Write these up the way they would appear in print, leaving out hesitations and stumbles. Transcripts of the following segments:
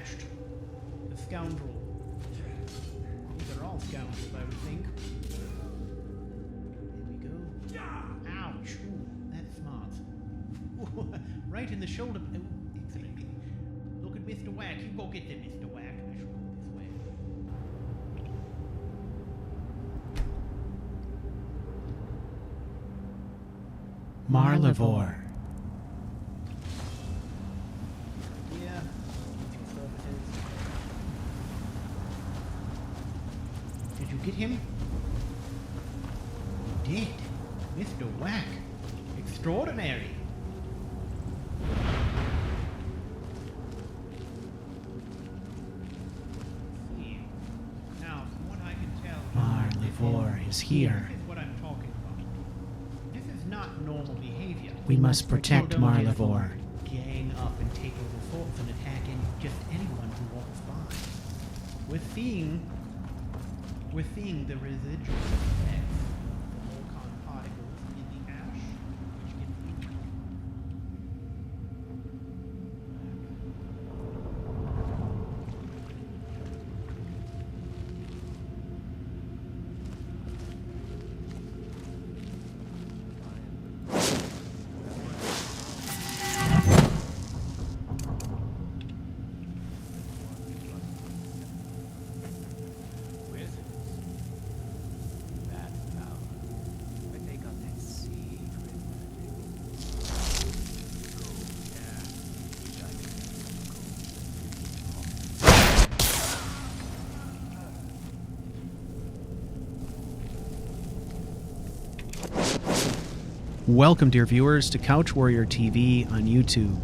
dispatched. The scoundrel. These are all scoundrels, I would think. There we go. Ouch. Ooh, that's smart. Ooh, right in the shoulder. Oh, excellent. Look at Mr. Whack. You go get them, Mr. Whack. I shall go this way. Marlivore. Yeah. Did you get him? You did. Mr. Whack. Extraordinary. Now, from what I can tell, Marlivore is here. this is what I'm talking about. This is not normal behavior. We must protect People don't just Marlivore. gang up and take over forts and attack just anyone who walks by. We're seeing the residual effects of the volcan particles in the ash, which can Welcome, dear viewers, to CouchWarriorTV on YouTube.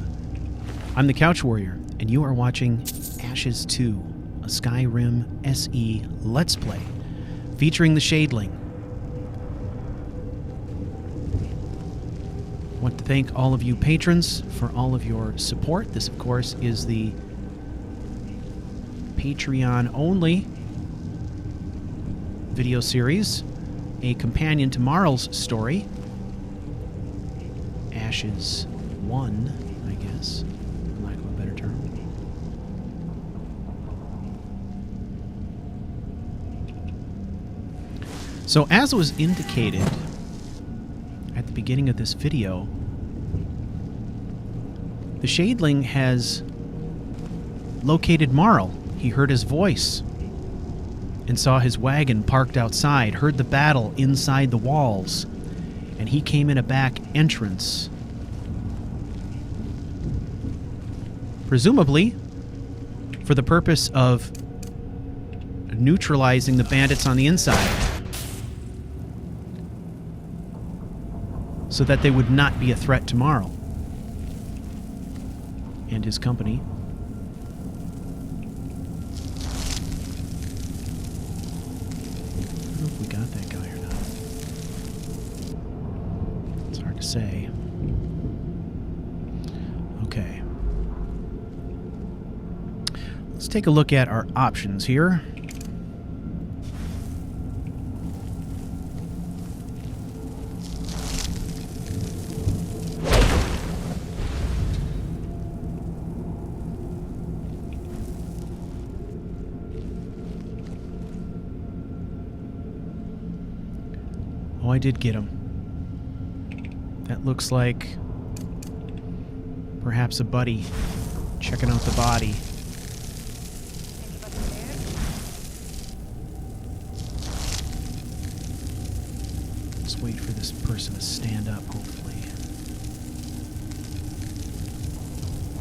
I'm the Couch Warrior, and you are watching ASHES2, a Skyrim SE Let's Play, featuring the Shadeling. I want to thank all of you patrons for all of your support. This, of course, is the Patreon-only video series, a companion to Marl's story, ASHES1, I guess, for lack of a better term. So, as was indicated at the beginning of this video, the Shadeling has located Marl. He heard his voice and saw his wagon parked outside, heard the battle inside the walls, and he came in a back entrance. Presumably for the purpose of neutralizing the bandits on the inside, so that they would not be a threat to Marl and his company. I don't know if we got that guy or not. It's hard to say. Okay. Let's take a look at our options here. Oh, I did get him. That looks like perhaps a buddy checking out the body. Let's wait for this person to stand up, hopefully.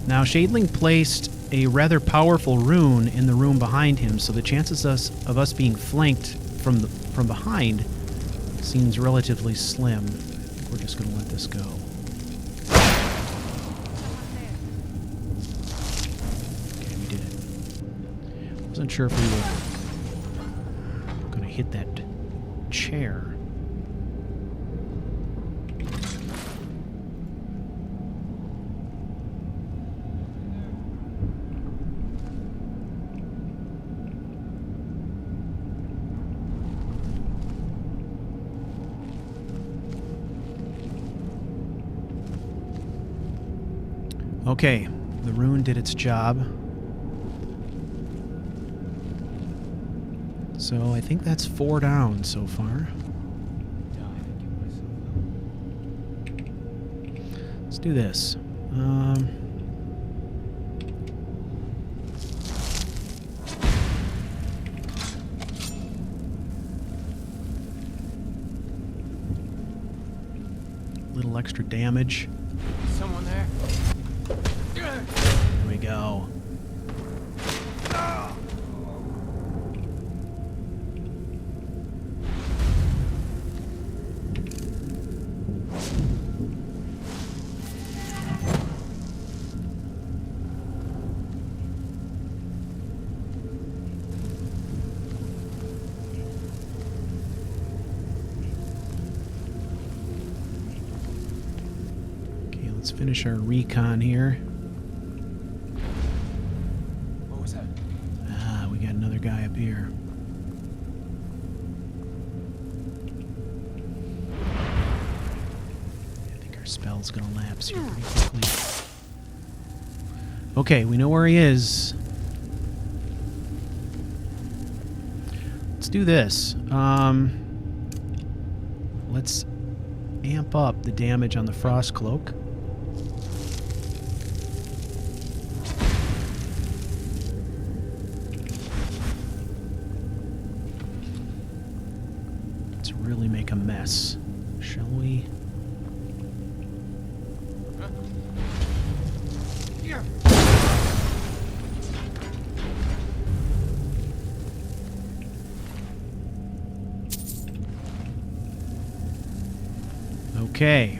Now, Shadeling placed a rather powerful rune in the room behind him, so the chances of us being flanked from behind seems relatively slim. We're just going to let this go. Okay, we did it. Wasn't sure if we were going to hit that chair. Okay, the rune did its job. So I think that's 4 down so far. Let's do this. Little extra damage. Someone there? Here we go. Let's finish our recon here. What was that? Ah, we got another guy up here. I think our spell's gonna lapse here pretty quickly. Okay, we know where he is. Let's do this. Let's amp up the damage on the Frost Cloak. Really make a mess, shall we? Here. Okay.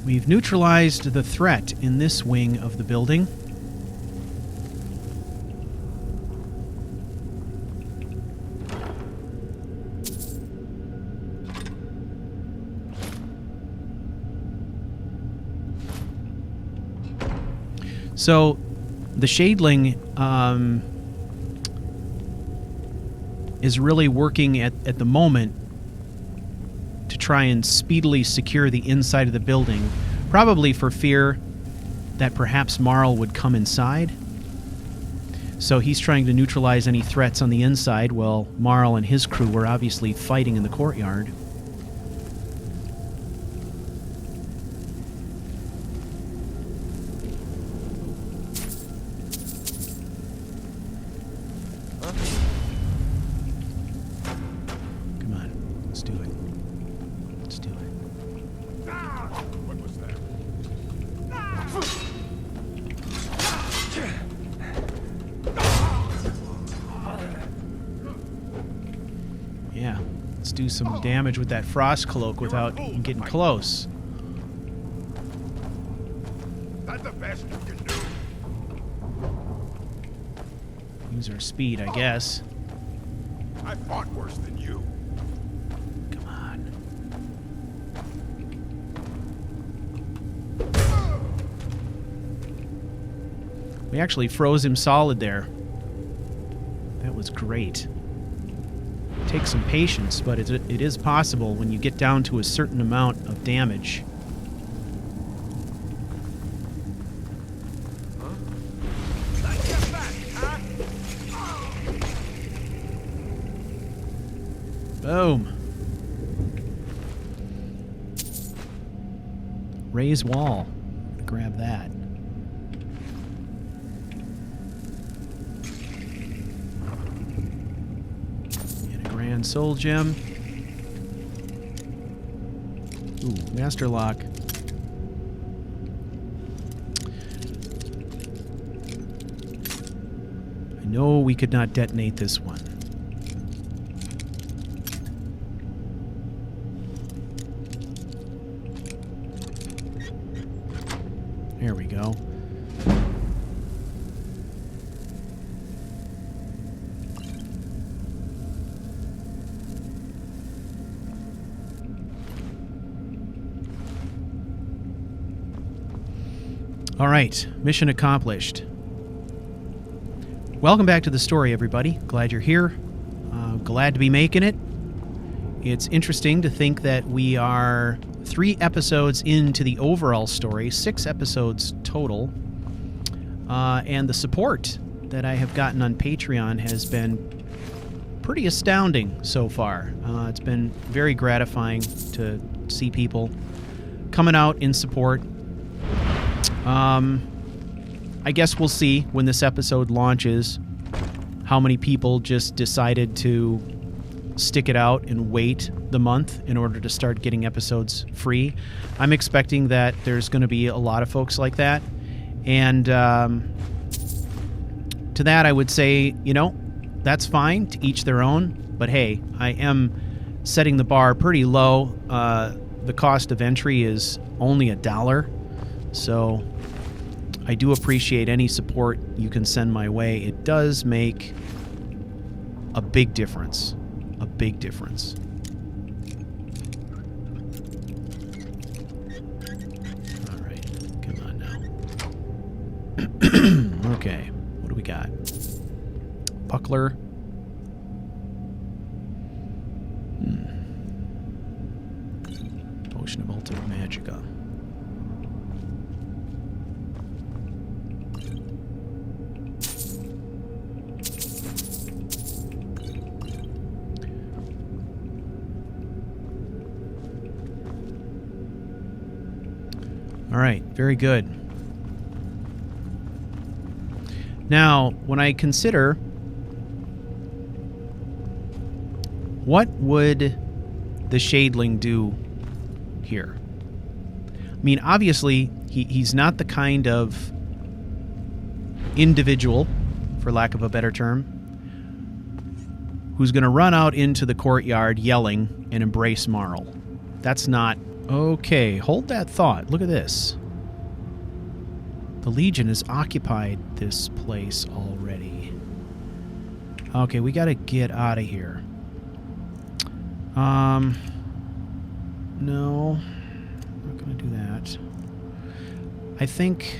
We've neutralized the threat in this wing of the building. So, the Shadeling is really working at the moment to try and speedily secure the inside of the building, probably for fear that perhaps Marl would come inside. So he's trying to neutralize any threats on the inside, while Marl and his crew were obviously fighting in the courtyard. Yeah, let's do some damage with that Frost Cloak without getting close. That's the best you can do. Use our speed, I guess. I fought worse than you. Come on. We actually froze him solid there. That was great. Takes some patience, but it is possible when you get down to a certain amount of damage. Boom. Raise wall. Grab that. Grand Soul Gem. Ooh, Master Lock. I know we could not detonate this one. There we go. All right, mission accomplished. Welcome back to the story, everybody. Glad you're here. Glad to be making it. It's interesting to think that we are 3 episodes into the overall story, 6 episodes total. And the support that I have gotten on Patreon has been pretty astounding so far. It's been very gratifying to see people coming out in support. I guess we'll see when this episode launches how many people just decided to stick it out and wait the month in order to start getting episodes free. I'm expecting that there's going to be a lot of folks like that. And to that I would say, you know, that's fine, to each their own. But hey, I am setting the bar pretty low. The cost of entry is only $1. So I do appreciate any support you can send my way. It does make a big difference. A big difference. All right, come on now. Okay, what do we got? Buckler. Potion of Ultimate Magicka. All right, very good. Now, when I consider what would the Shadeling do here? I mean, obviously, he's not the kind of individual, for lack of a better term, who's going to run out into the courtyard yelling and embrace Marl. That's not... Okay, hold that thought. Look at this. The Legion has occupied this place already. Okay, we gotta get out of here. No. I'm not gonna do that. I think...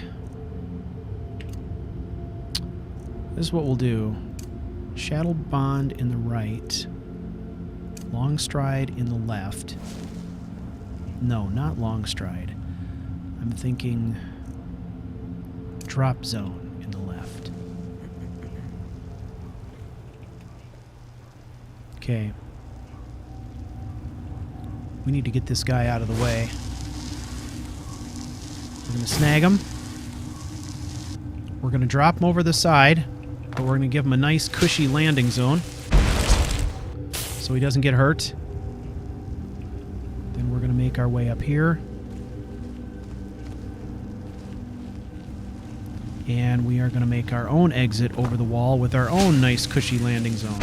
this is what we'll do. Shadow Bond in the right. Long Stride in the left. No, not Long Stride. I'm thinking Drop Zone in the left. Okay. We need to get this guy out of the way. We're going to snag him. We're going to drop him over the side, but we're going to give him a nice cushy landing zone so he doesn't get hurt. Then we're going to make our way up here. And we are going to make our own exit over the wall with our own nice cushy landing zone.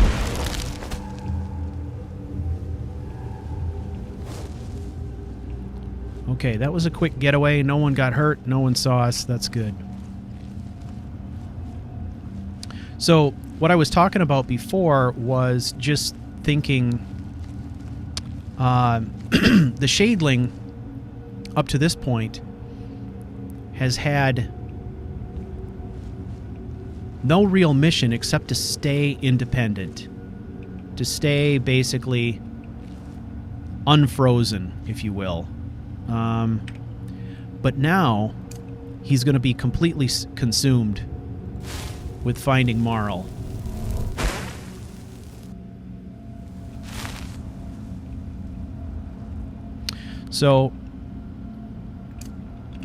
Okay, that was a quick getaway. No one got hurt. No one saw us. That's good. So, what I was talking about before was just thinking... the Shadeling, up to this point, has had no real mission except to stay independent. To stay, basically, unfrozen, if you will. But now, he's going to be completely consumed with finding Marl. So,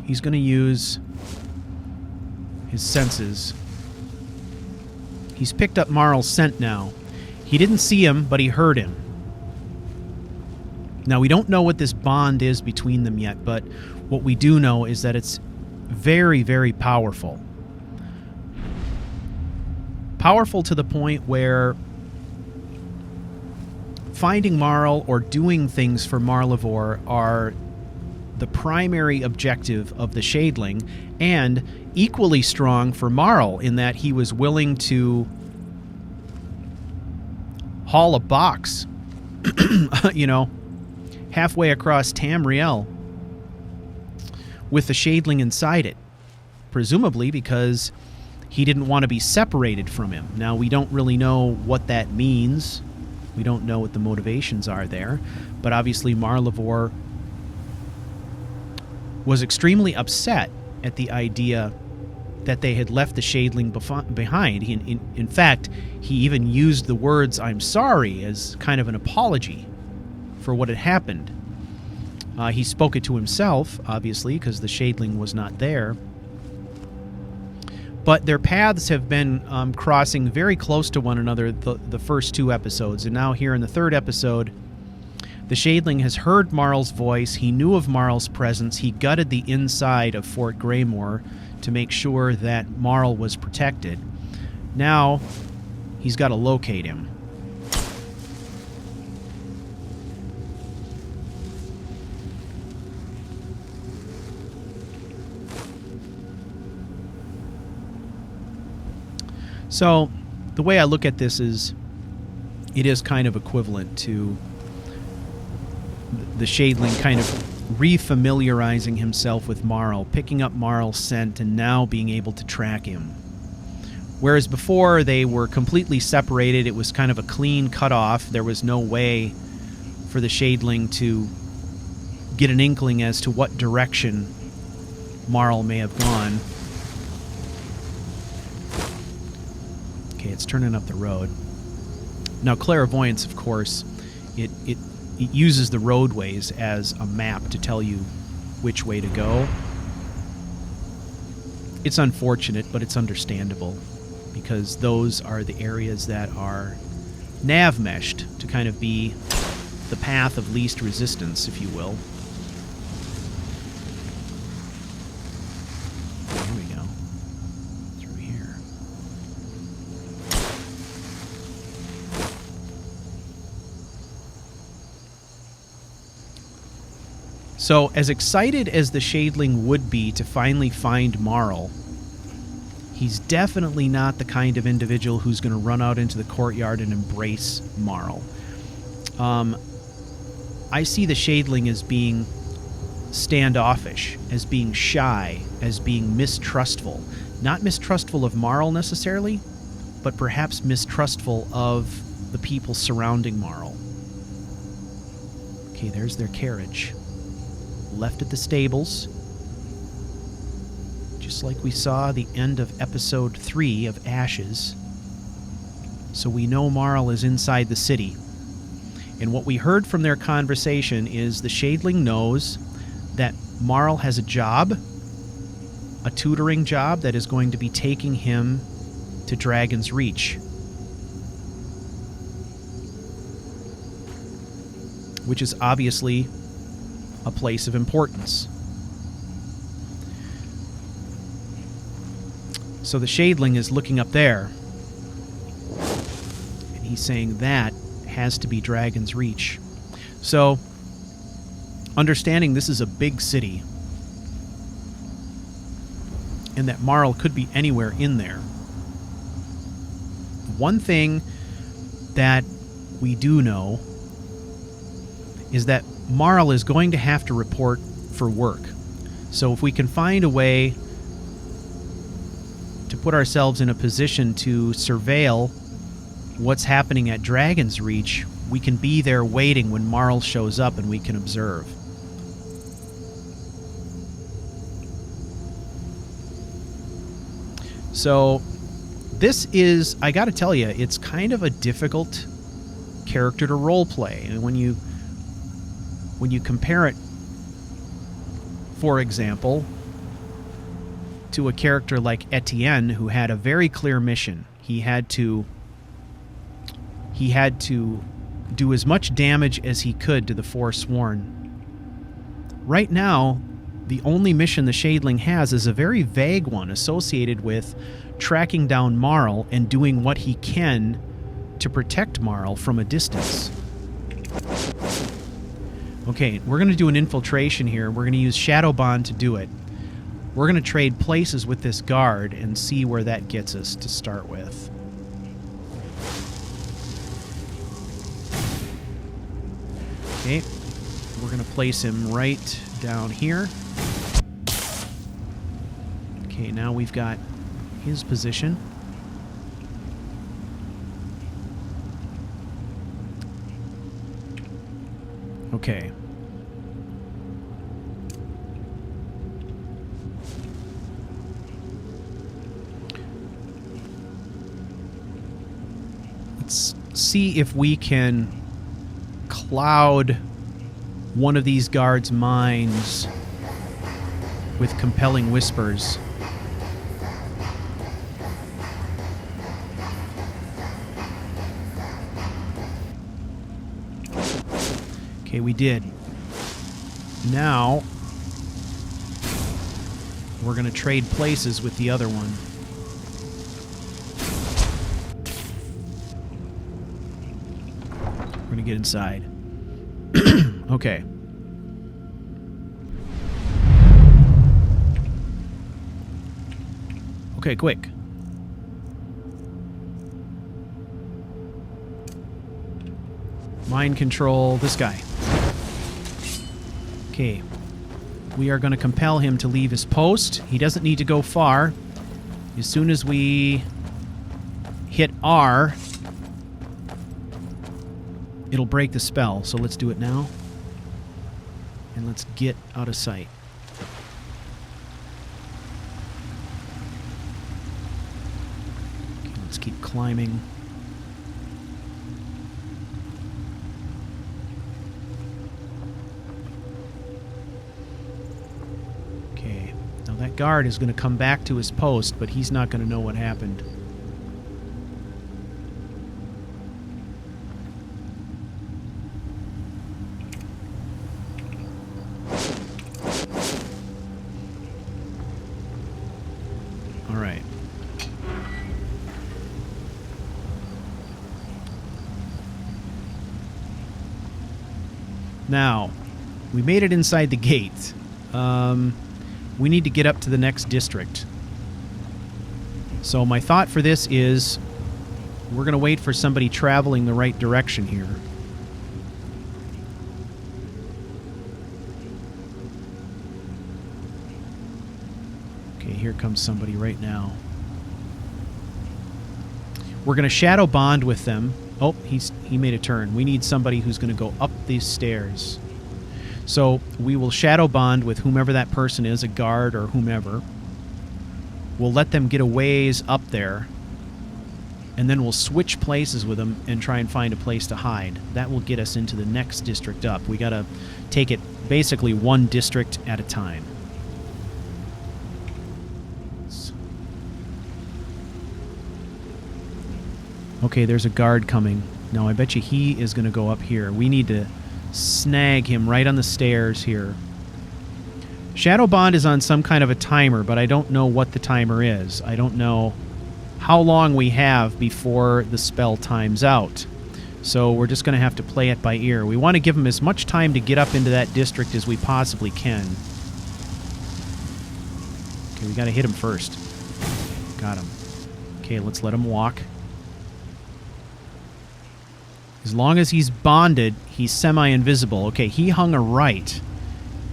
he's going to use his senses. He's picked up Marl's scent now. He didn't see him, but he heard him. Now, we don't know what this bond is between them yet, but what we do know is that it's very, very powerful. Powerful to the point where finding Marl or doing things for Marlivore are the primary objective of the Shadeling, and equally strong for Marl in that he was willing to haul a box, you know, halfway across Tamriel with the Shadeling inside it, presumably because he didn't want to be separated from him. Now, we don't really know what that means. We don't know what the motivations are there, but obviously Marlivore was extremely upset at the idea that they had left the Shadeling behind. In fact, he even used the words "I'm sorry" as kind of an apology for what had happened. He spoke it to himself, obviously, because the Shadeling was not there. But their paths have been crossing very close to one another the first 2 episodes. And now here in the 3rd episode, the Shadeling has heard Marl's voice. He knew of Marl's presence. He gutted the inside of Fort Greymore to make sure that Marl was protected. Now, he's got to locate him. So, the way I look at this is, it is kind of equivalent to the Shadeling kind of refamiliarizing himself with Marl, picking up Marl's scent, and now being able to track him. Whereas before, they were completely separated. It was kind of a clean cutoff. There was no way for the Shadeling to get an inkling as to what direction Marl may have gone. Okay, it's turning up the road. Now, clairvoyance, of course, it uses the roadways as a map to tell you which way to go. It's unfortunate, but it's understandable, because those are the areas that are nav-meshed to kind of be the path of least resistance, if you will. Here we go. Through here. So, as excited as the Shadeling would be to finally find Marl, he's definitely not the kind of individual who's going to run out into the courtyard and embrace Marl. I see the Shadeling as being standoffish, as being shy, as being mistrustful. Not mistrustful of Marl necessarily, but perhaps mistrustful of the people surrounding Marl. Okay, there's their carriage. Left at the stables, just like we saw the end of episode 3 of ASHES. So we know Marl is inside the city. And what we heard from their conversation is the Shadeling knows that Marl has a job, a tutoring job that is going to be taking him to Dragon's Reach. Which is obviously a place of importance. So the Shadeling is looking up there, and he's saying that has to be Dragon's Reach. So, understanding this is a big city, and that Marl could be anywhere in there. One thing that we do know is that Marl is going to have to report for work. So if we can find a way to put ourselves in a position to surveil what's happening at Dragon's Reach, we can be there waiting when Marl shows up and we can observe. So this is, I gotta tell you, it's kind of a difficult character to roleplay. And when you compare it, for example, to a character like Etienne, who had a very clear mission. He had to do as much damage as he could to the Forsworn. Right now, the only mission the Shadeling has is a very vague one associated with tracking down Marl and doing what he can to protect Marl from a distance. Okay, we're going to do an infiltration here. We're going to use Shadow Bond to do it. We're going to trade places with this guard and see where that gets us to start with. Okay, we're going to place him right down here. Okay, now we've got his position. Okay. let's see if we can cloud one of these guards' minds with compelling whispers. Okay, we did. Now, we're going to trade places with the other one. We're going to get inside. Okay. Okay, quick. Mind control this guy. Okay. We are going to compel him to leave his post. He doesn't need to go far. As soon as we hit R, it'll break the spell. So let's do it now. And let's get out of sight. Okay, let's keep climbing. Okay, now that guard is going to come back to his post, but he's not going to know what happened. Now, we made it inside the gate. We need to get up to the next district. So my thought for this is we're going to wait for somebody traveling the right direction here. Okay, here comes somebody right now. We're going to shadow bond with them. Oh, he made a turn. We need somebody who's going to go up these stairs. So we will shadow bond with whomever that person is, a guard or whomever. We'll let them get a ways up there. And then we'll switch places with them and try and find a place to hide. That will get us into the next district up. We got to take it basically one district at a time. Okay, there's a guard coming. Now, I bet you he is going to go up here. We need to snag him right on the stairs here. Shadow Bond is on some kind of a timer, but I don't know what the timer is. I don't know how long we have before the spell times out. So we're just going to have to play it by ear. We want to give him as much time to get up into that district as we possibly can. Okay, we got to hit him first. Got him. Okay, let's let him walk. As long as he's bonded, he's semi-invisible. Okay, he hung a right,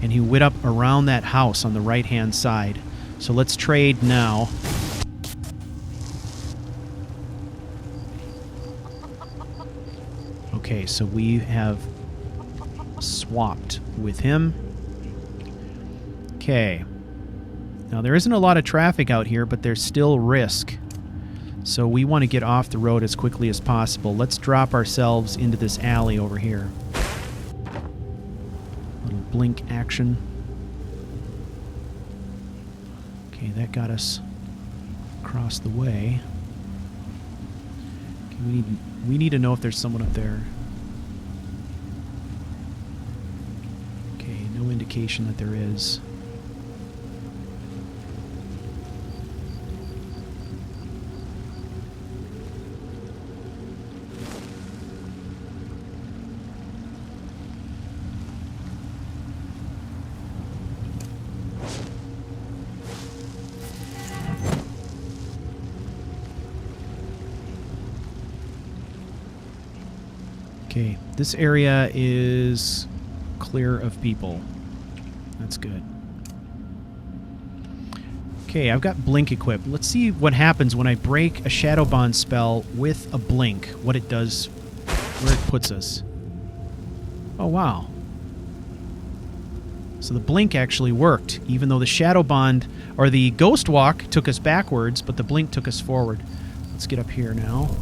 and he went up around that house on the right-hand side. So let's trade now. Okay, so we have swapped with him. Okay. Now, there isn't a lot of traffic out here, but there's still risk. So we want to get off the road as quickly as possible. Let's drop ourselves into this alley over here. Little blink action. Okay, that got us across the way. Okay, we need to know if there's someone up there. Okay, no indication that there is. Okay, this area is clear of people. That's good. Okay, I've got blink equipped. Let's see what happens when I break a Shadow Bond spell with a blink. What it does, where it puts us. Oh, wow. So the blink actually worked, even though the Shadow Bond, or the Ghost Walk, took us backwards, but the blink took us forward. Let's get up here now.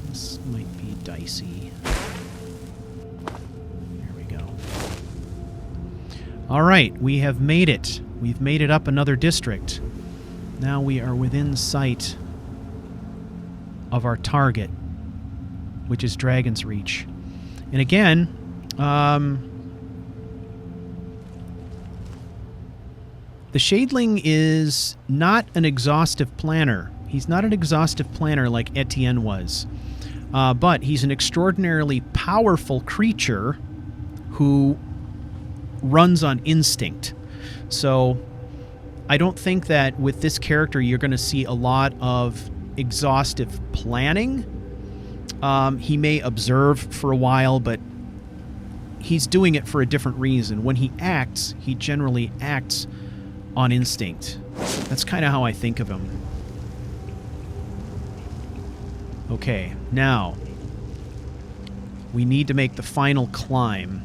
Let's AC. There we go. All right, we have made it. We've made it up another district. Now we are within sight of our target, which is Dragon's Reach. And again, the Shadeling is not an exhaustive planner. He's not an exhaustive planner like Etienne was. But he's an extraordinarily powerful creature who runs on instinct. So I don't think that with this character you're going to see a lot of exhaustive planning. He may observe for a while, but he's doing it for a different reason. When he acts, he generally acts on instinct. That's kind of how I think of him. Okay, now we need to make the final climb.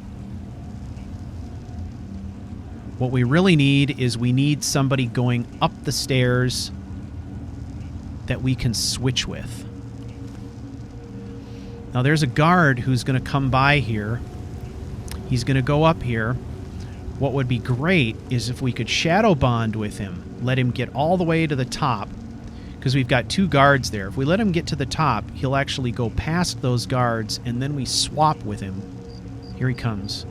What we really need is we need somebody going up the stairs that we can switch with. Now there's a guard who's going to come by here. He's going to go up here. What would be great is if we could shadow bond with him, let him get all the way to the top, because we've got 2 guards there. If we let him get to the top, he'll actually go past those guards, and then we swap with him. Here he comes.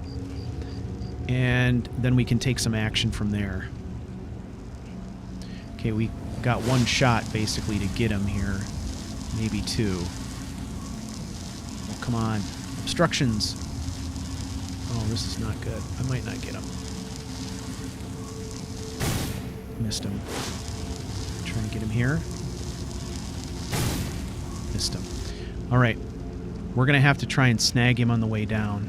And then we can take some action from there. Okay, we got 1 shot, basically, to get him here. Maybe 2. Oh, come on. Obstructions. Oh, this is not good. I might not get him. Missed him. Trying to get him here. Missed him. All right. We're going to have to try and snag him on the way down.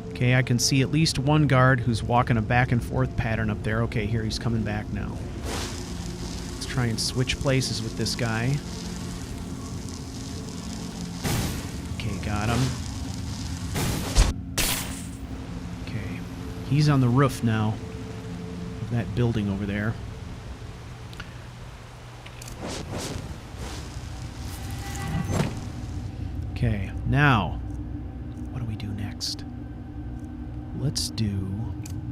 Okay, I can see at least 1 guard who's walking a back and forth pattern up there. Okay, here he's coming back now. Let's try and switch places with this guy. Okay, got him. Okay, he's on the roof now of that building over there. Okay, now, what do we do next? Let's do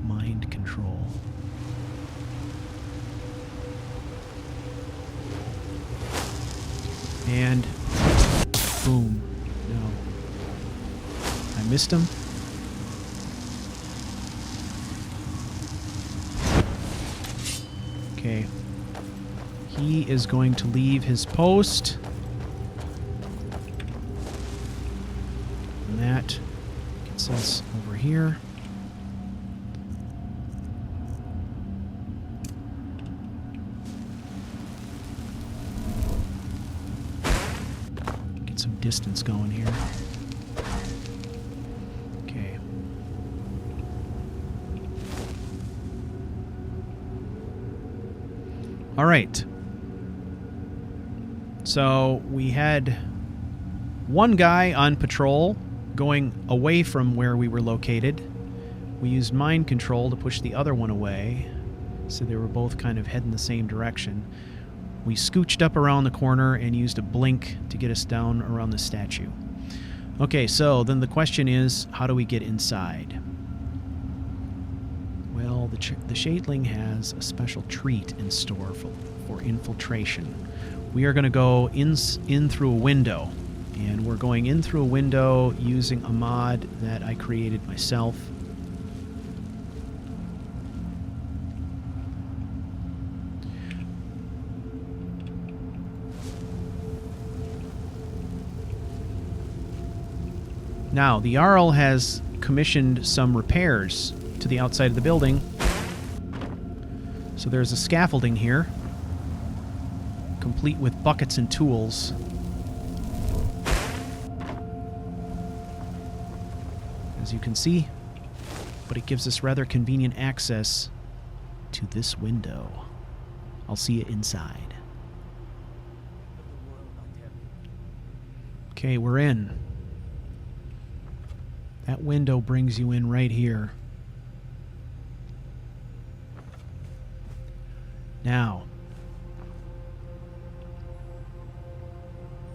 mind control. And boom. No. I missed him. Okay. He is going to leave his post. And that gets us over here. Distance going here. Okay. All right. So we had 1 guy on patrol going away from where we were located. We used mind control to push the other one away, so they were both kind of heading the same direction. We scooched up around the corner and used a blink to get us down around the statue. Okay, so then the question is, how do we get inside? Well, the Shadeling has a special treat in store for infiltration. We are going to go in through a window, and we're going in through a window using a mod that I created myself. Now, the Jarl has commissioned some repairs to the outside of the building. So there's a scaffolding here, complete with buckets and tools. As you can see, but it gives us rather convenient access to this window. I'll see you inside. Okay, we're in. That window brings you in right here. Now,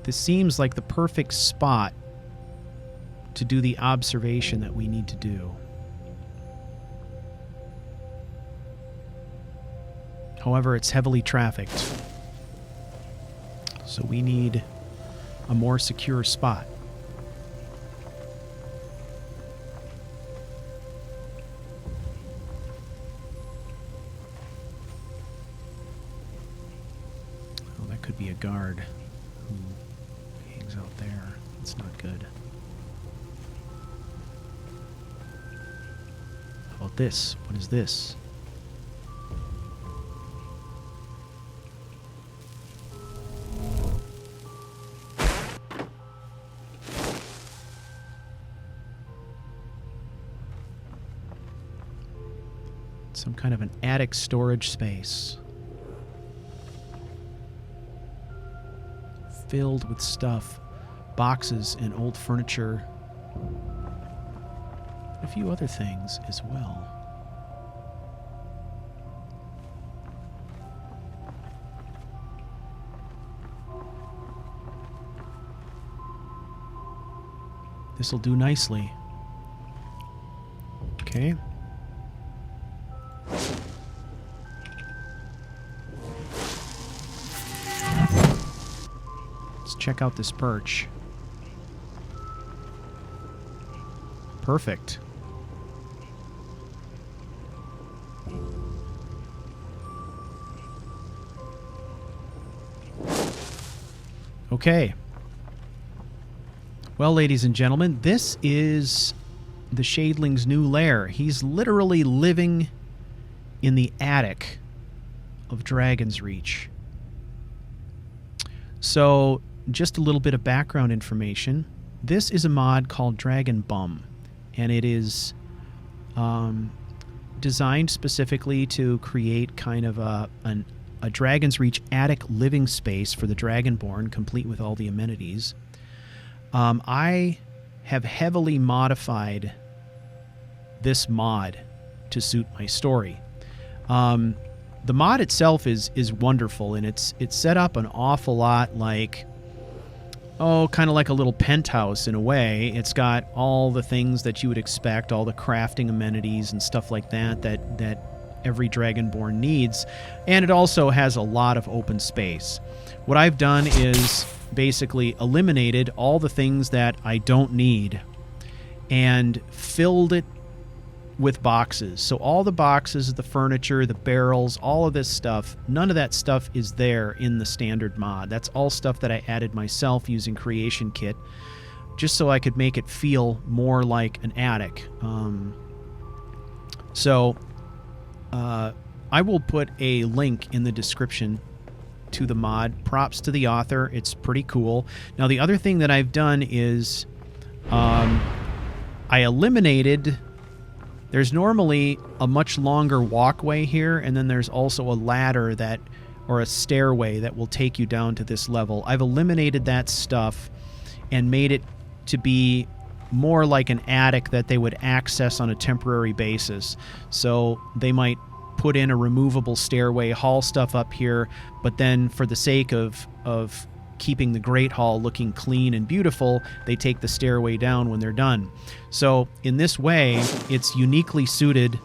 this seems like the perfect spot to do the observation that we need to do. However, it's heavily trafficked, so we need a more secure spot. Oh, that could be a guard who hangs out there. That's not good. How about this? What is this? Some kind of an attic storage space. Filled with stuff. Boxes and old furniture. A few other things as well. This'll do nicely. Okay. Let's check out this perch. Perfect. Okay. Well, ladies and gentlemen, this is the Shadeling's new lair. He's literally living in the attic of Dragon's Reach. So, just a little bit of background information. This is a mod called Dragon Bum, and it is designed specifically to create kind of a Dragon's Reach attic living space for the Dragonborn, complete with all the amenities. I have heavily modified this mod to suit my story. The mod itself is wonderful, and it's set up an awful lot like, kind of like a little penthouse in a way. It's got all the things that you would expect, all the crafting amenities and stuff like that every Dragonborn needs, and it also has a lot of open space. What I've done is basically eliminated all the things that I don't need and filled it with boxes. So all the boxes, the furniture, the barrels, all of this stuff, none of that stuff is there in the standard mod. That's all stuff that I added myself using Creation Kit, just so I could make it feel more like an attic. I will put a link in the description to the mod. Props to the author. It's pretty cool. Now, the other thing that I've done is I eliminated... There's normally a much longer walkway here, and then there's also a ladder or a stairway that will take you down to this level. I've eliminated that stuff and made it to be more like an attic that they would access on a temporary basis. So they might put in a removable stairway, haul stuff up here, but then for the sake of keeping the Great Hall looking clean and beautiful, they take the stairway down when they're done. So in this way, it's uniquely suited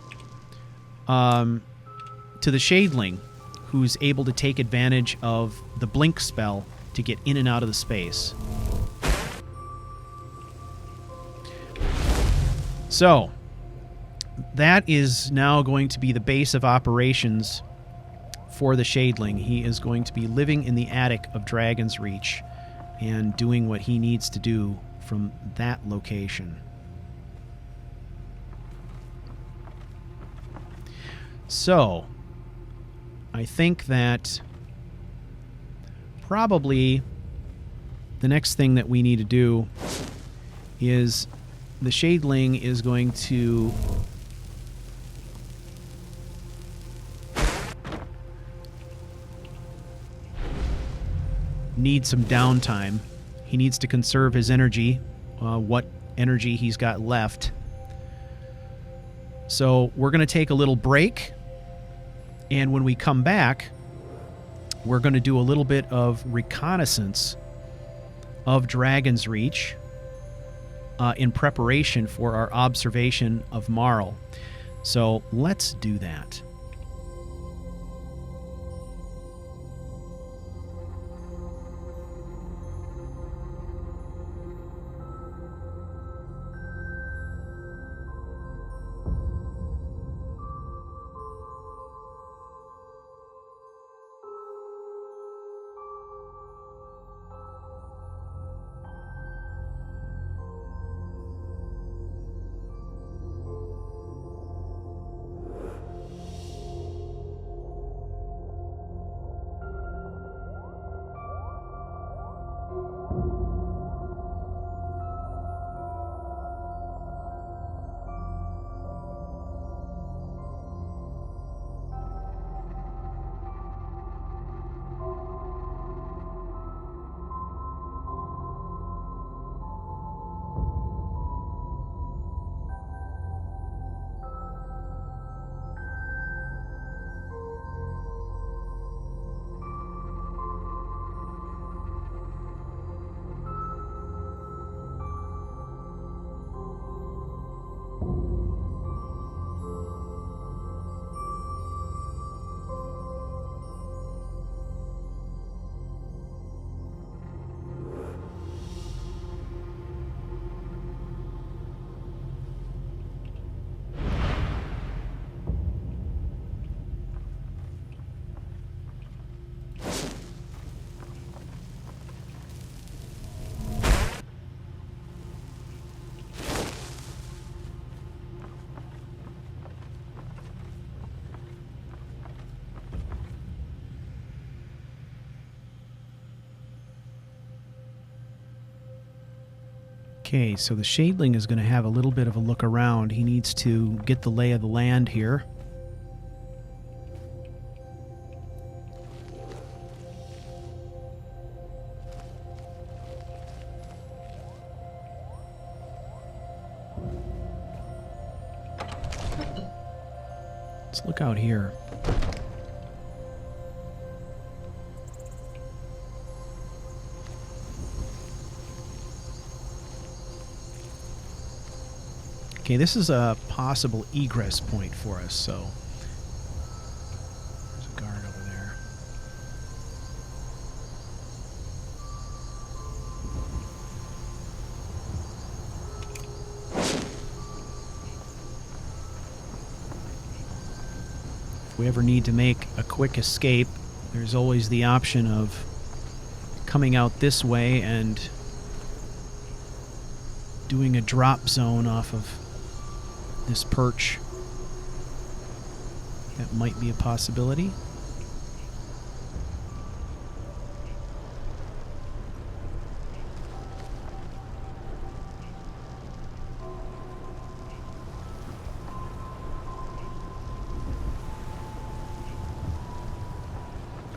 to the Shadeling, who's able to take advantage of the blink spell to get in and out of the space. So that is now going to be the base of operations for the Shadeling. He is going to be living in the attic of Dragon's Reach and doing what he needs to do from that location. So, I think that probably the next thing that we need to do is the Shadeling is going to need some downtime. He needs to conserve his energy, what energy he's got left. So we're going to take a little break, and when we come back, we're going to do a little bit of reconnaissance of Dragon's Reach in preparation for our observation of Marl. So let's do that. Okay, so the Shadeling is going to have a little bit of a look around. He needs to get the lay of the land here. Let's look out here. Okay, this is a possible egress point for us, so there's a guard over there. If we ever need to make a quick escape, there's always the option of coming out this way and doing a drop zone off of this perch. That might be a possibility.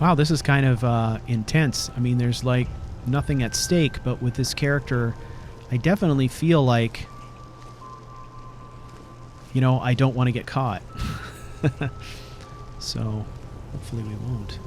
Wow, this is kind of intense. I mean, there's like nothing at stake, but with this character, I definitely feel like, you know, I don't want to get caught. So, hopefully we won't.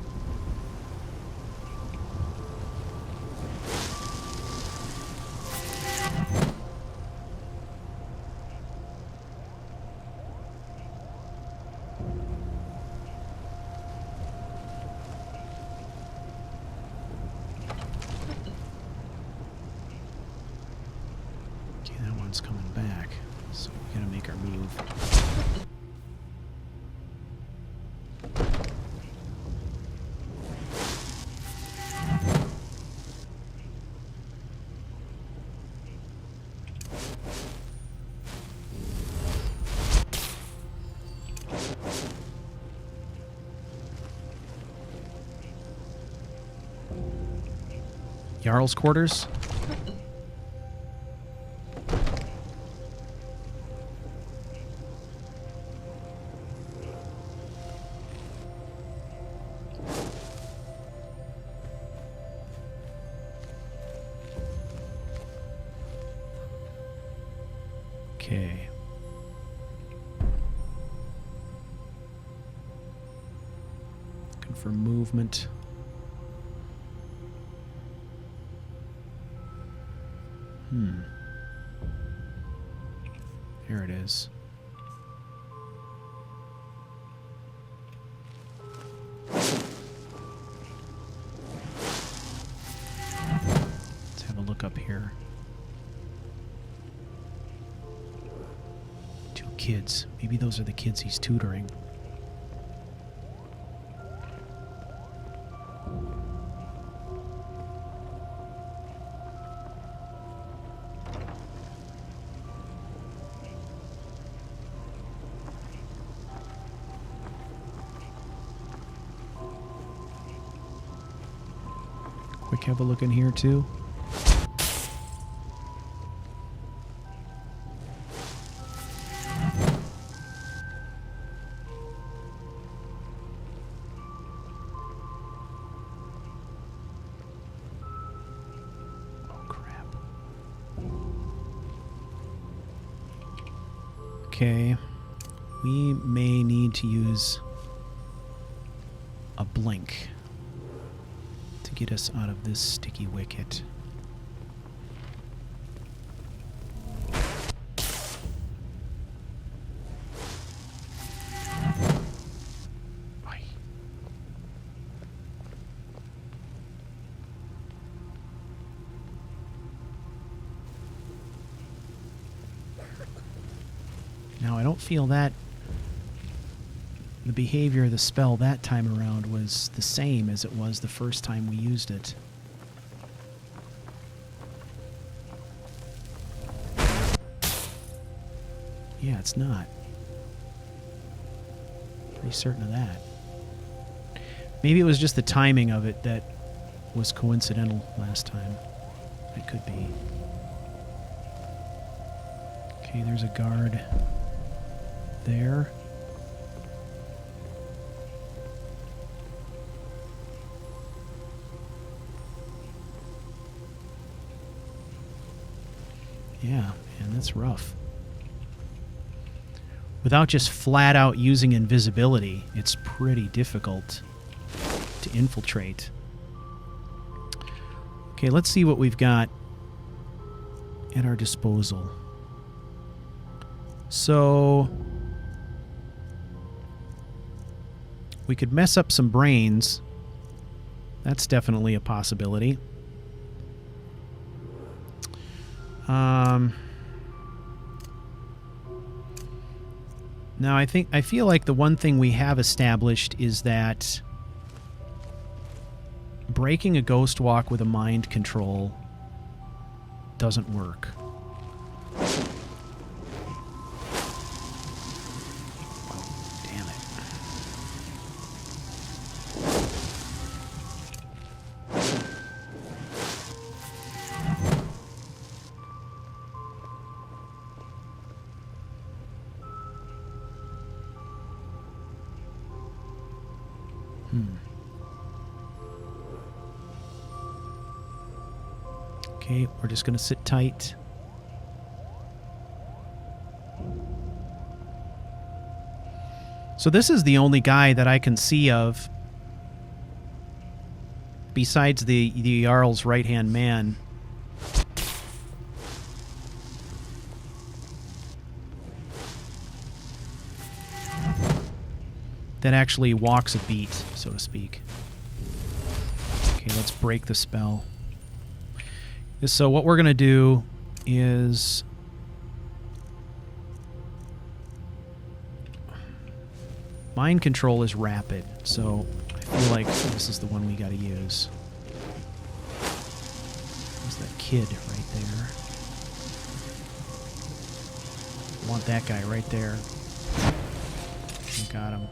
Okay, that one's coming back. So we gotta make our move. Jarl's quarters. Okay. Looking for movement. Here it is. Let's have a look up here. 2 kids. Maybe those are the kids he's tutoring. Quick, have a look in here too. Oh crap. Okay. We may need to use a blink to get us out of this sticky wicket. Aye. Now, I don't feel that the behavior of the spell that time around was the same as it was the first time we used it. Yeah, it's not. Pretty certain of that. Maybe it was just the timing of it that was coincidental last time. It could be. Okay, there's a guard there. Yeah, man, that's rough. Without just flat out using invisibility, it's pretty difficult to infiltrate. Okay, let's see what we've got at our disposal. So we could mess up some brains. That's definitely a possibility. Now I feel like the one thing we have established is that breaking a ghost walk with a mind control doesn't work. Damn it. Okay, we're just going to sit tight. So this is the only guy that I can see of, besides the Jarl's right-hand man, that actually walks a beat, so to speak. Okay, let's break the spell. So what we're going to do is mind control is rapid, so I feel like this is the one we got to use. There's that kid right there. I want that guy right there. Got him.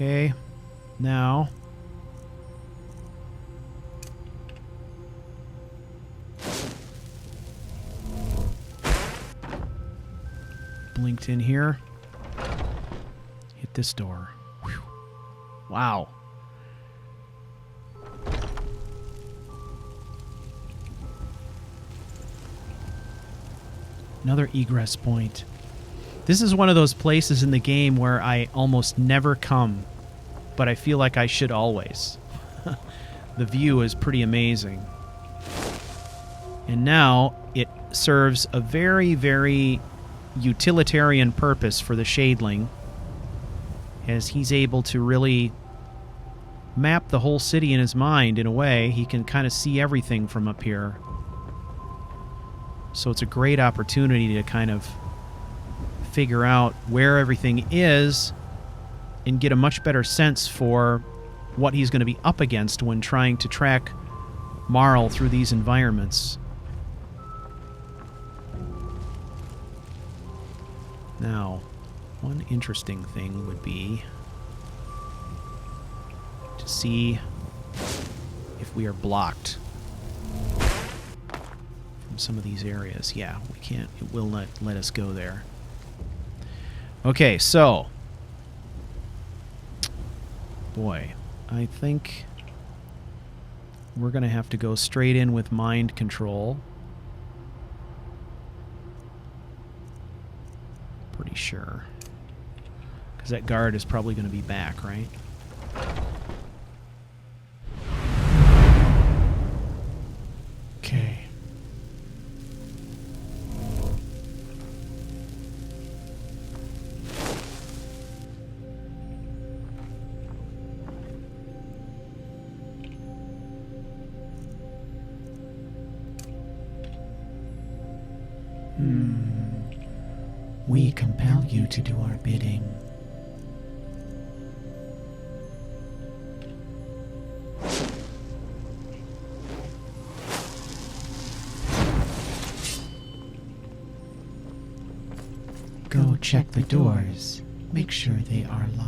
Okay, now blinked in here, hit this door. Whew. Wow. Another egress point. This is one of those places in the game where I almost never come, but I feel like I should always. The view is pretty amazing. And now it serves a very, very utilitarian purpose for the Shadeling, as he's able to really map the whole city in his mind in a way. He can kind of see everything from up here. So it's a great opportunity to kind of figure out where everything is and get a much better sense for what he's going to be up against when trying to track Marl through these environments. Now, one interesting thing would be to see if we are blocked from some of these areas. Yeah, we can't. It will not let us go there. Okay, so boy, I think we're going to have to go straight in with mind control. Pretty sure. Because that guard is probably going to be back, right? Okay. We compel you to do our bidding. Go check the doors. Make sure they are locked.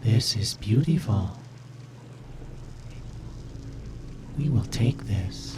This is beautiful. We will take this.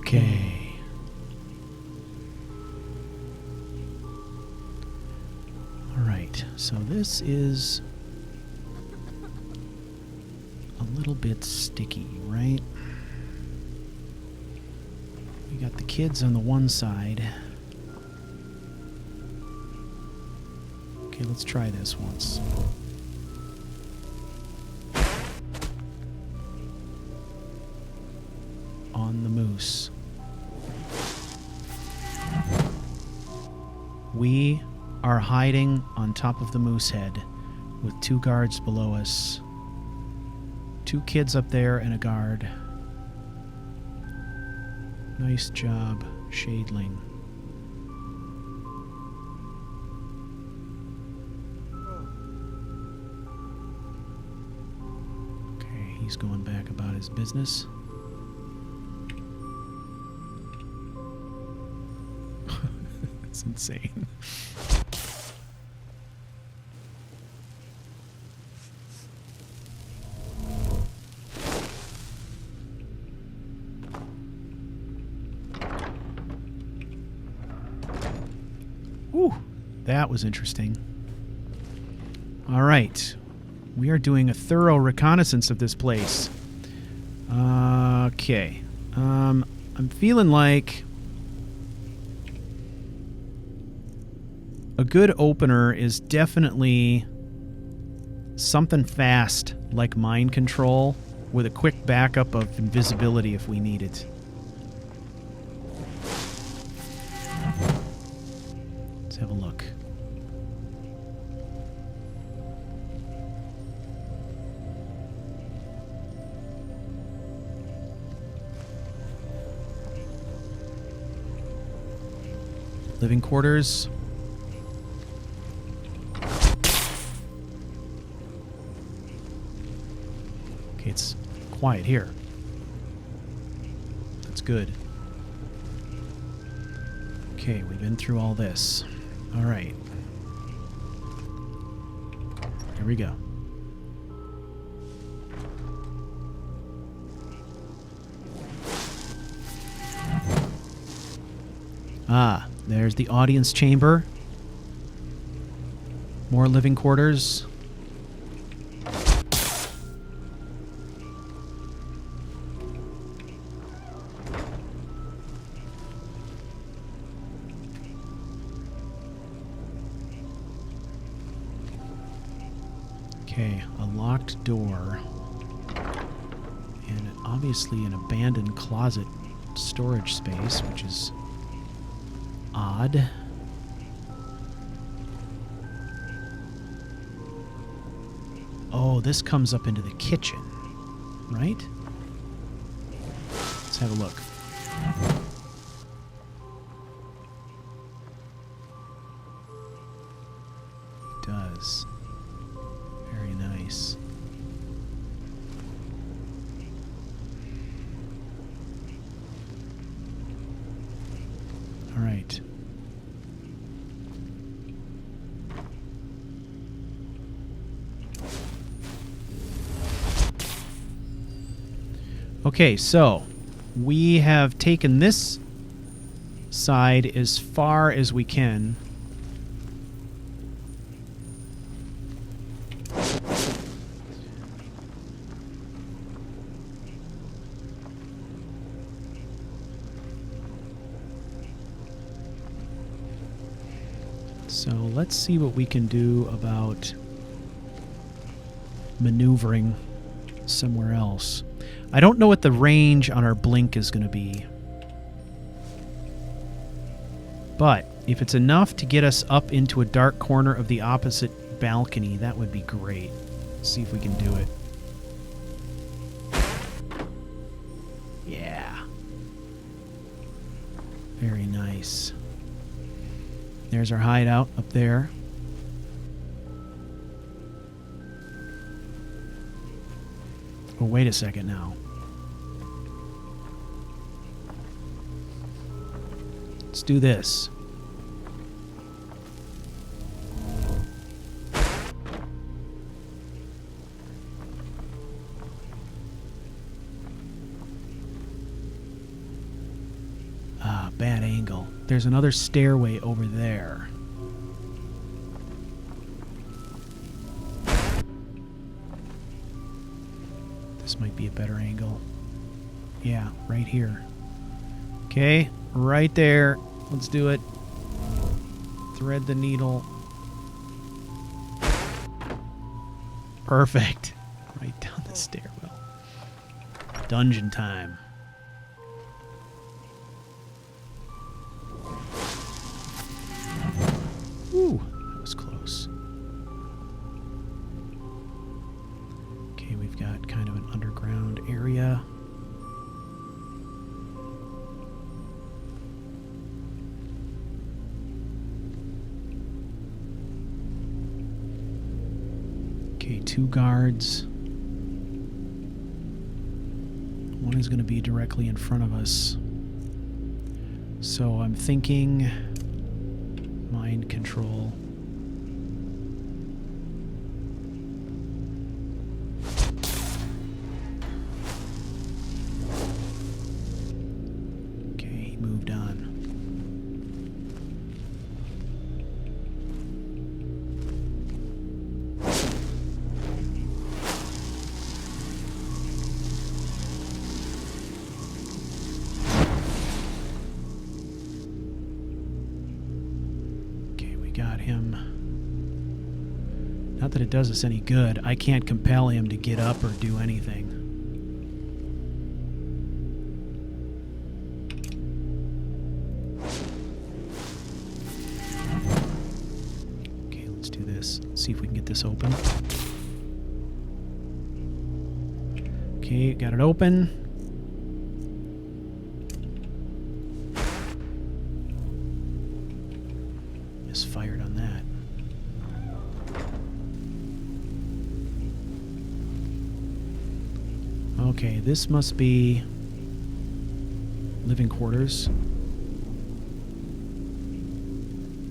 Okay. All right, so this is a little bit sticky, right? We got the kids on the one side. Okay, let's try this once. on the moose. We are hiding on top of the moose head with 2 guards below us. 2 kids up there and a guard. Nice job, Shadeling. Okay, he's going back about his business. That's insane. Whew, that was interesting. All right. We are doing a thorough reconnaissance of this place. Okay. I'm feeling like a good opener is definitely something fast like mind control with a quick backup of invisibility if we need it. Let's have a look. Living quarters. Okay, it's quiet here. That's good. Okay, we've been through all this. All right. Here we go. Ah, there's the audience chamber. More living quarters. Okay, a locked door. And obviously an abandoned closet storage space, which is odd. Oh, this comes up into the kitchen, right? Let's have a look. It does. Very nice. All right. Okay, so we have taken this side as far as we can. So let's see what we can do about maneuvering somewhere else. I don't know what the range on our blink is going to be. But if it's enough to get us up into a dark corner of the opposite balcony, that would be great. Let's see if we can do it. Yeah. Very nice. There's our hideout up there. Oh, wait a second now. Let's do this. Ah, bad angle. There's another stairway over there. This might be a better angle. Yeah, right here. Okay, right there. Let's do it. Thread the needle. Perfect. Right down the stairwell. Dungeon time. Okay, 2 guards. One is going to be directly in front of us. So I'm thinking mind control. Okay, he moved on. Got him. Not that it does us any good. I can't compel him to get up or do anything. Okay, let's do this. See if we can get this open. Okay, got it open. Misfired on that. Okay, this must be living quarters.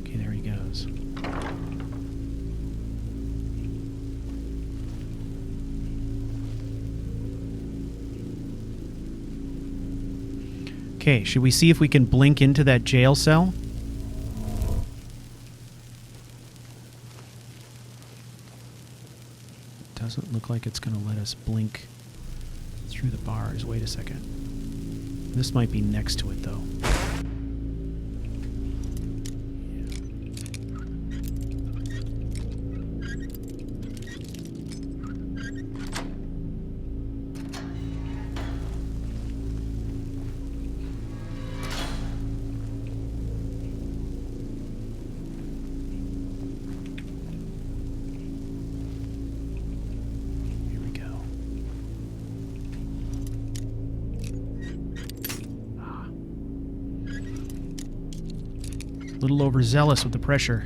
Okay, there he goes. Okay, should we see if we can blink into that jail cell? Doesn't look like it's going to let us blink through the bars. Wait a second. This might be next to it, though. A little overzealous with the pressure.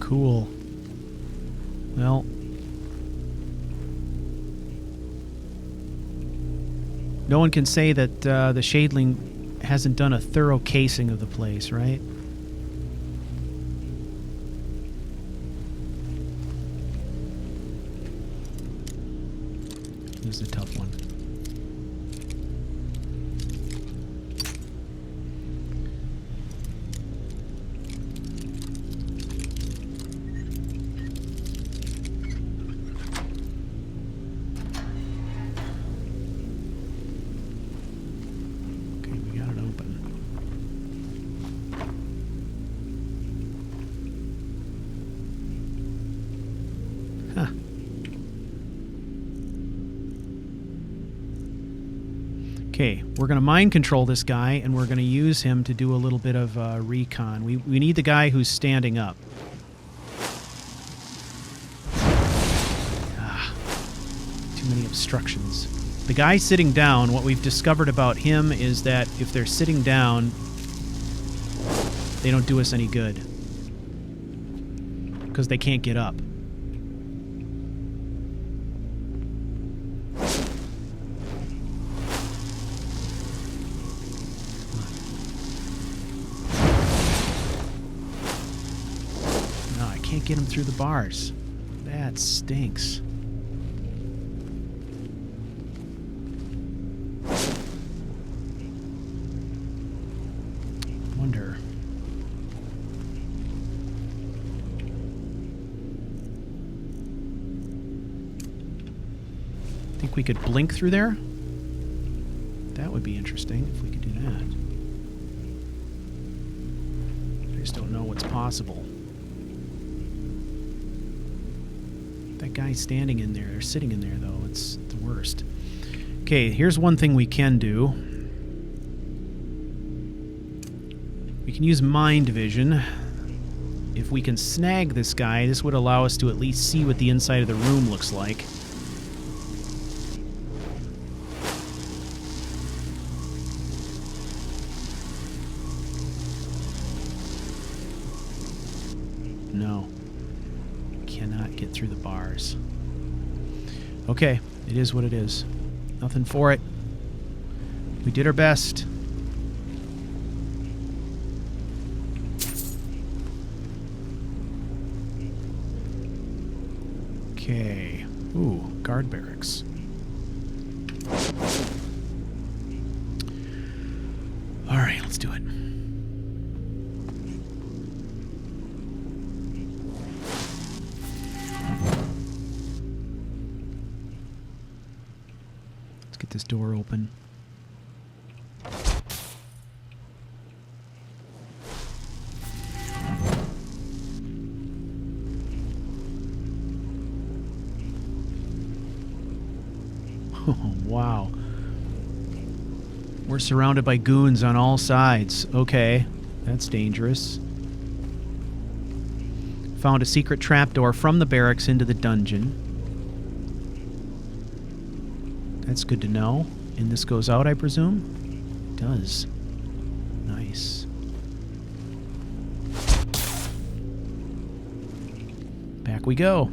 Cool. Well, no one can say that the Shadeling hasn't done a thorough casing of the place, right? This is a tough one. Okay, we're going to mind control this guy, and we're going to use him to do a little bit of recon. We need the guy who's standing up. Too many obstructions. The guy sitting down, what we've discovered about him is that if they're sitting down, they don't do us any good. Because they can't get up. Can't get him through the bars. That stinks. Wonder. Think we could blink through there? That would be interesting if we could do that. I just don't know what's possible. That guy's standing in there, or sitting in there, though. It's the worst. Okay, here's one thing we can do. We can use mind vision. If we can snag this guy, this would allow us to at least see what the inside of the room looks like. No. Cannot get through the bars. Okay, it is what it is. Nothing for it. We did our best. Okay. Ooh, guard barracks. All right, let's do it. Let's get this door open. Oh, wow. We're surrounded by goons on all sides. Okay, that's dangerous. Found a secret trapdoor from the barracks into the dungeon. That's good to know. And this goes out, I presume? It does. Nice. Back we go.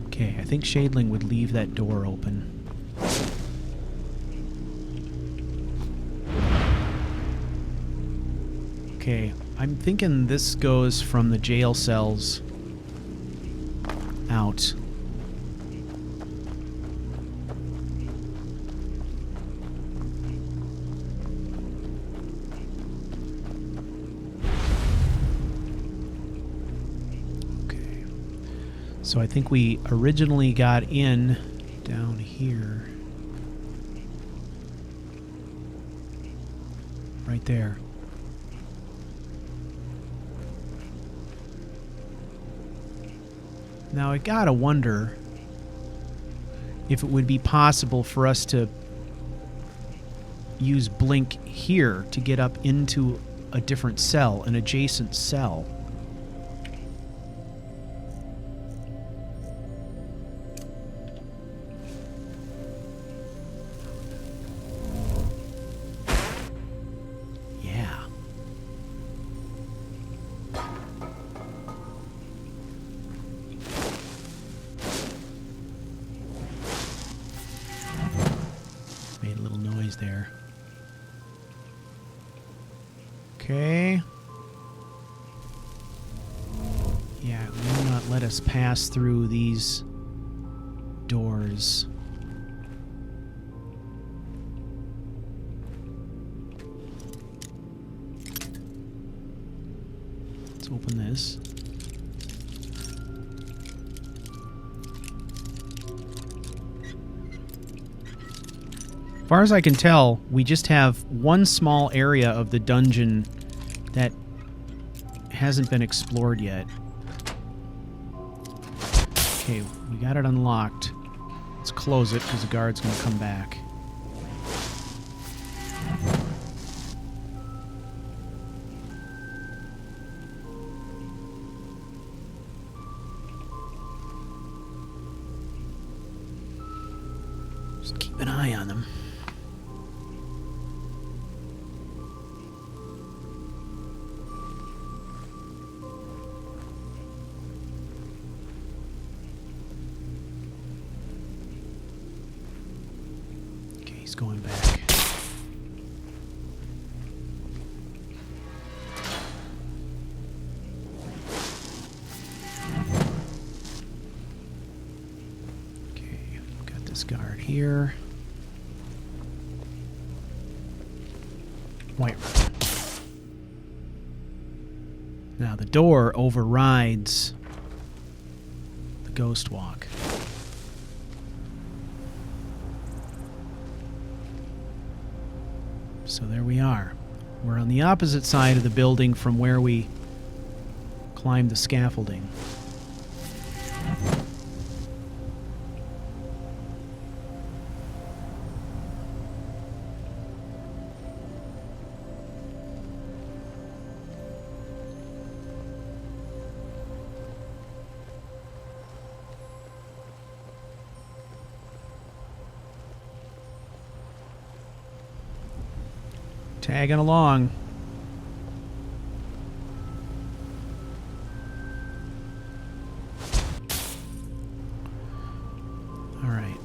Okay, I think Shadeling would leave that door open. Okay, I'm thinking this goes from the jail cells out. Okay. So I think we originally got in down here. Right there. Now, I gotta wonder if it would be possible for us to use Blink here to get up into a different cell, an adjacent cell. Yeah. Made a little noise there. Okay. Yeah, it will not let us pass through these doors. Let's open this. As far as I can tell, we just have one small area of the dungeon that hasn't been explored yet. Okay, we got it unlocked. Let's close it because the guard's going to come back. Just keep an eye on them. Going back. Okay, got this guard here. White. Now the door overrides the ghost walk. So there we are. We're on the opposite side of the building from where we climbed the scaffolding. Tagging along. All right.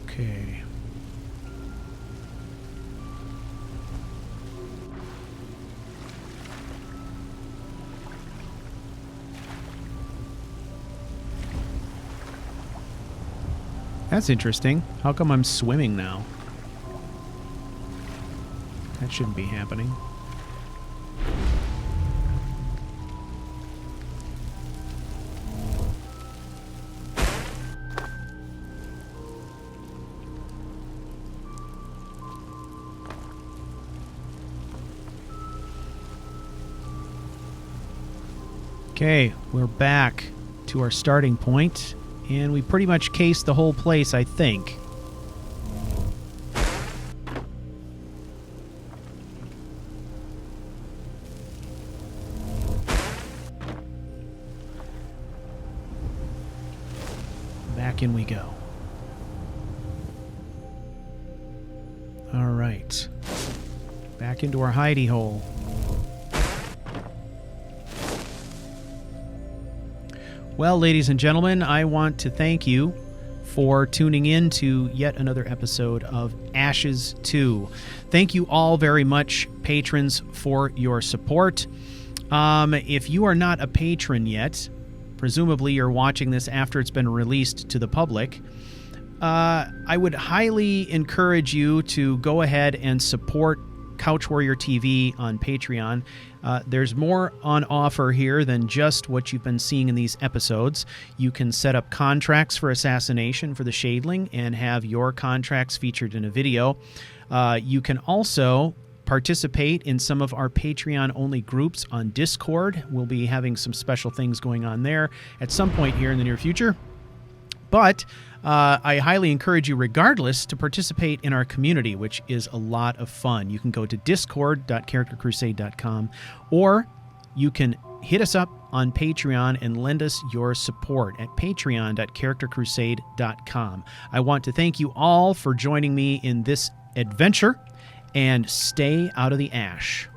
Okay. That's interesting. How come I'm swimming now? That shouldn't be happening. Okay, we're back to our starting point. And we pretty much cased the whole place, I think. Back in we go. All right. Back into our hidey hole. Well, ladies and gentlemen, I want to thank you for tuning in to yet another episode of ASHES2. Thank you all very much, patrons, for your support. If you are not a patron yet, presumably you're watching this after it's been released to the public, I would highly encourage you to go ahead and support CouchWarriorTV on Patreon. There's more on offer here than just what you've been seeing in these episodes. You can set up contracts for assassination for the Shadeling and have your contracts featured in a video. You can also participate in some of our Patreon-only groups on Discord. We'll be having some special things going on there at some point here in the near future. But I highly encourage you, regardless, to participate in our community, which is a lot of fun. You can go to discord.charactercrusade.com, or you can hit us up on Patreon and lend us your support at patreon.charactercrusade.com. I want to thank you all for joining me in this adventure, and stay out of the ash.